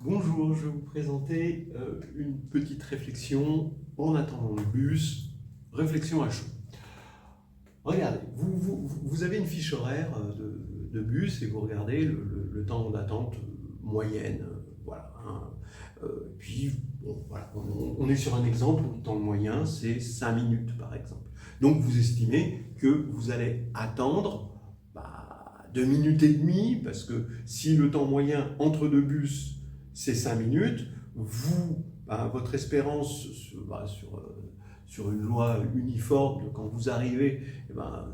Bonjour, je vais vous présenter une petite réflexion en attendant le bus, réflexion à chaud. Regardez, vous avez une fiche horaire de bus et vous regardez le temps d'attente moyenne. Voilà, hein. Puis, bon, voilà, on est sur un exemple où le temps moyen, c'est 5 minutes par exemple. Donc vous estimez que vous allez attendre 2 minutes et demie, parce que si le temps moyen entre deux bus, c'est 5 minutes, votre espérance sur une loi uniforme, quand vous arrivez,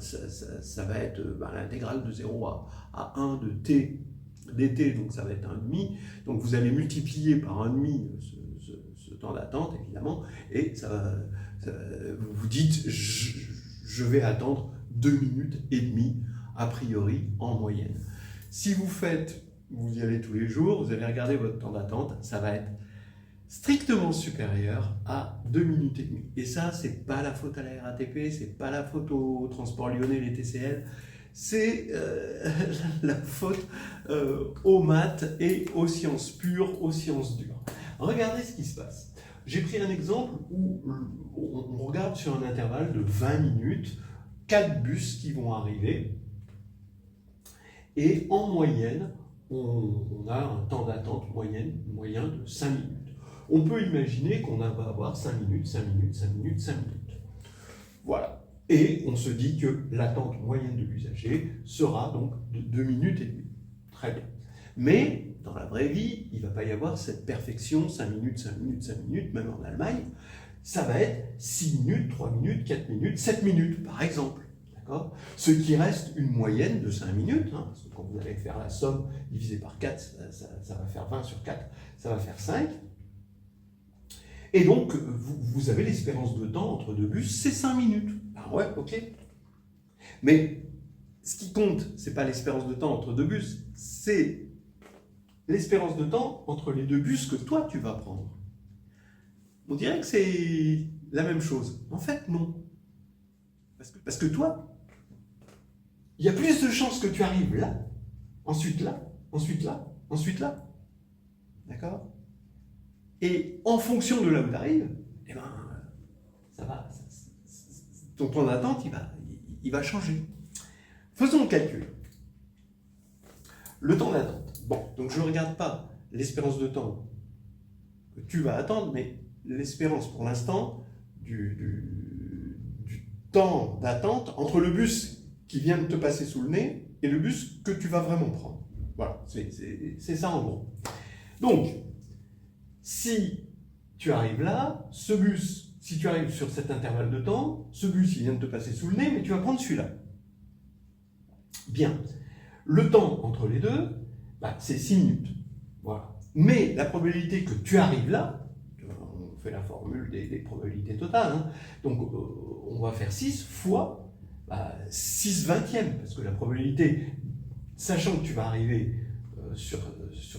ça va être l'intégrale de 0 à 1 de t dt, donc ça va être 1,5. Donc vous allez multiplier par 1,5 ce temps d'attente, évidemment, et vous vous dites, je vais attendre 2 minutes et demie, a priori, en moyenne. Si vous y allez tous les jours, vous allez regarder votre temps d'attente, ça va être strictement supérieur à 2 minutes et demie. Et ça, c'est pas la faute à la RATP, c'est pas la faute au transport lyonnais, les TCL, c'est la faute aux maths et aux sciences pures, aux sciences dures. Regardez ce qui se passe. J'ai pris un exemple où on regarde sur un intervalle de 20 minutes, 4 bus qui vont arriver, et en moyenne, on a un temps d'attente moyen de 5 minutes. On peut imaginer qu'on va avoir 5 minutes, 5 minutes, 5 minutes, 5 minutes. Voilà. Et on se dit que l'attente moyenne de l'usager sera donc de 2 minutes et demie. Très bien. Mais dans la vraie vie, il ne va pas y avoir cette perfection, 5 minutes, 5 minutes, 5 minutes, même en Allemagne. Ça va être 6 minutes, 3 minutes, 4 minutes, 7 minutes, par exemple. Ce qui reste une moyenne de 5 minutes, hein, parce que quand vous allez faire la somme divisée par 4, ça va faire 20 sur 4, ça va faire 5. Et donc, vous avez l'espérance de temps entre deux bus, c'est 5 minutes. Ben ouais, ok. Mais ce qui compte, c'est pas l'espérance de temps entre deux bus, c'est l'espérance de temps entre les deux bus que toi, tu vas prendre. On dirait que c'est la même chose. En fait, non. Parce que toi, il y a plus de chances que tu arrives là, ensuite là, ensuite là, ensuite là. D'accord? Et en fonction de là où tu arrives, eh ben, ça va. Ton temps d'attente, il va changer. Faisons le calcul. Le temps d'attente. Bon, donc je ne regarde pas l'espérance de temps que tu vas attendre, mais l'espérance pour l'instant du temps d'attente entre le bus qui vient de te passer sous le nez et le bus que tu vas vraiment prendre. Voilà, c'est ça en gros. Donc, si tu arrives là, ce bus, si tu arrives sur cet intervalle de temps, ce bus il vient de te passer sous le nez, mais tu vas prendre celui-là. Bien. Le temps entre les deux, c'est 6 minutes. Voilà. Mais la probabilité que tu arrives là, on fait la formule des probabilités totales, hein, donc on va faire 6 fois 6 vingtièmes, parce que la probabilité, sachant que tu vas arriver sur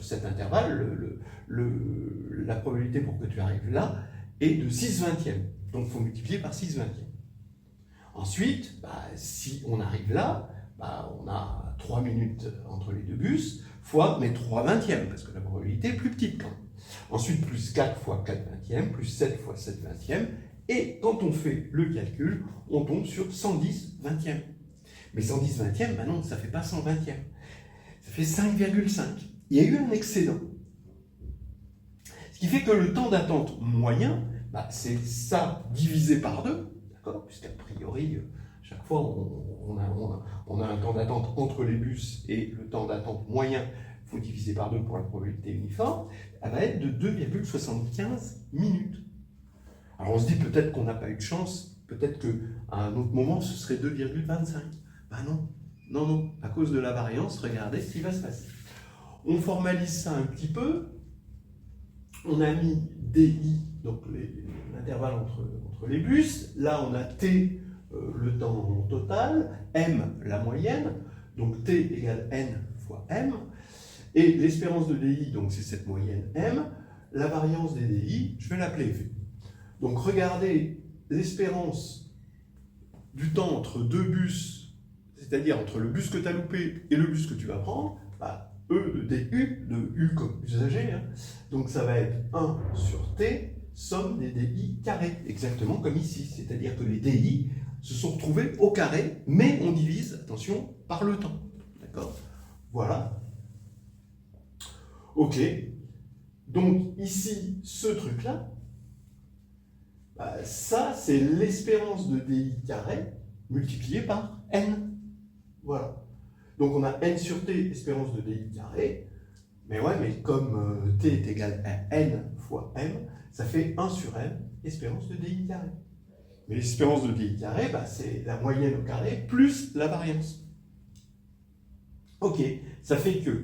cet intervalle, la probabilité pour que tu arrives là est de 6 vingtièmes. Donc il faut multiplier par 6 vingtièmes. Ensuite, si on arrive là, on a 3 minutes entre les deux bus, fois mais 3 vingtièmes, parce que la probabilité est plus petite quand même. Ensuite, plus 4 fois 4 vingtièmes, plus 7 fois 7 vingtièmes, et quand on fait le calcul, on tombe sur 110 vingtièmes. Mais 110 vingtièmes, non, ça ne fait pas 100 vingtièmes. Ça fait 5,5. Il y a eu un excédent. Ce qui fait que le temps d'attente moyen, c'est ça divisé par 2, d'accord, puisqu'a priori, chaque fois, on a un temps d'attente entre les bus et le temps d'attente moyen, il faut diviser par 2 pour la probabilité uniforme, elle va être de 2,75 minutes. Alors on se dit peut-être qu'on n'a pas eu de chance, peut-être qu'à un autre moment ce serait 2,25. Non, à cause de la variance, regardez ce qui va se passer. On formalise ça un petit peu, on a mis DI, donc l'intervalle entre les bus, là on a T, le temps total, M, la moyenne, donc T égale N fois M, et l'espérance de DI, donc c'est cette moyenne M, la variance des DI, je vais l'appeler V. Donc regardez l'espérance du temps entre deux bus, c'est-à-dire entre le bus que tu as loupé et le bus que tu vas prendre, E de DU, de U comme usager, hein. Donc ça va être 1 sur T, somme des DI carrés, exactement comme ici. C'est-à-dire que les DI se sont retrouvés au carré, mais on divise, attention, par le temps. D'accord? Voilà. Ok. Donc ici, ce truc-là, bah, ça, c'est l'espérance de DI carré multiplié par N. Voilà. Donc on a N sur T, espérance de DI carré. Mais ouais, mais comme T est égal à N fois M, ça fait 1 sur M, espérance de DI carré. Mais l'espérance de DI carré, bah, c'est la moyenne au carré plus la variance. Ok, ça fait que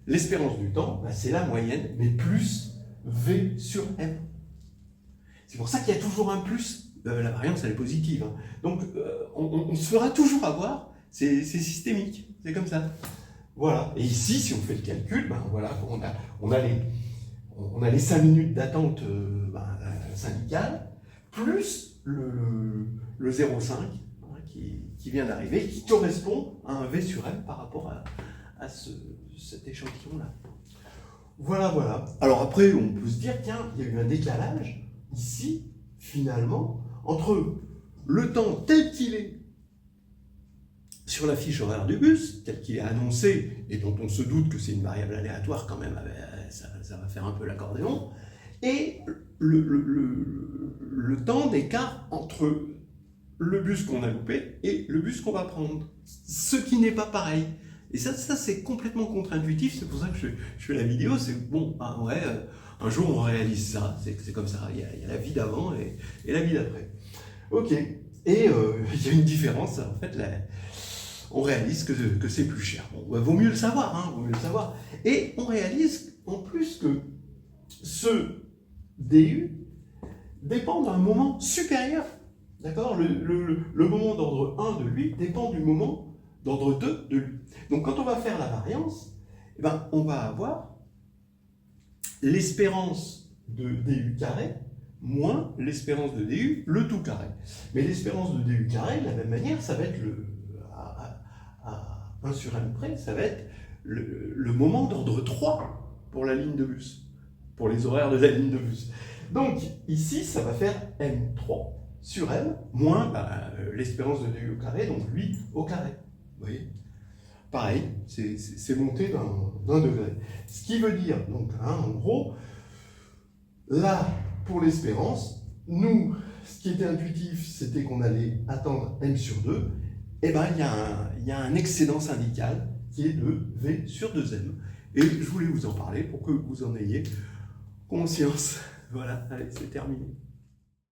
l'espérance du temps, bah, c'est la moyenne, mais plus V sur M. C'est pour ça qu'il y a toujours un plus. La variance, elle est positive, hein. Donc, on se fera toujours avoir. C'est systémique. C'est comme ça. Voilà. Et ici, si on fait le calcul, ben voilà, on a les 5 minutes d'attente syndicale, plus le 0,5 hein, qui vient d'arriver, qui correspond à un V sur M par rapport à cet échantillon-là. Voilà, voilà. Alors après, on peut se dire, tiens, il y a eu un décalage ici, finalement, entre le temps tel qu'il est sur la fiche horaire du bus, tel qu'il est annoncé, et dont on se doute que c'est une variable aléatoire quand même, ça va faire un peu l'accordéon, et le temps d'écart entre le bus qu'on a loupé et le bus qu'on va prendre. Ce qui n'est pas pareil. Et ça c'est complètement contre-intuitif, c'est pour ça que je fais la vidéo, c'est bon, ah ouais, un jour on réalise ça, c'est comme ça, il y a la vie d'avant et la vie d'après. Ok, et il y a une différence, en fait, on réalise que c'est plus cher. Bon, bah, vaut mieux le savoir, hein, vaut mieux le savoir. Et on réalise en plus que ce DU dépend d'un moment supérieur. D'accord? Le moment d'ordre 1 de lui dépend du moment d'ordre 2 de lui. Donc quand on va faire la variance, eh ben, on va avoir l'espérance de DU carré moins l'espérance de DU, le tout carré. Mais l'espérance de DU carré, de la même manière, ça va être à 1 sur M près, ça va être le moment d'ordre 3 pour la ligne de bus, pour les horaires de la ligne de bus. Donc ici, ça va faire M3 sur M moins l'espérance de DU au carré, donc lui au carré. Vous voyez? Pareil, c'est monté d'un degré. Ce qui veut dire, donc, hein, en gros, là, pour l'espérance, nous, ce qui était intuitif, c'était qu'on allait attendre M sur 2. Et bien, il y a un excédent syndical qui est de V sur 2M. Et je voulais vous en parler pour que vous en ayez conscience. Voilà, allez, c'est terminé.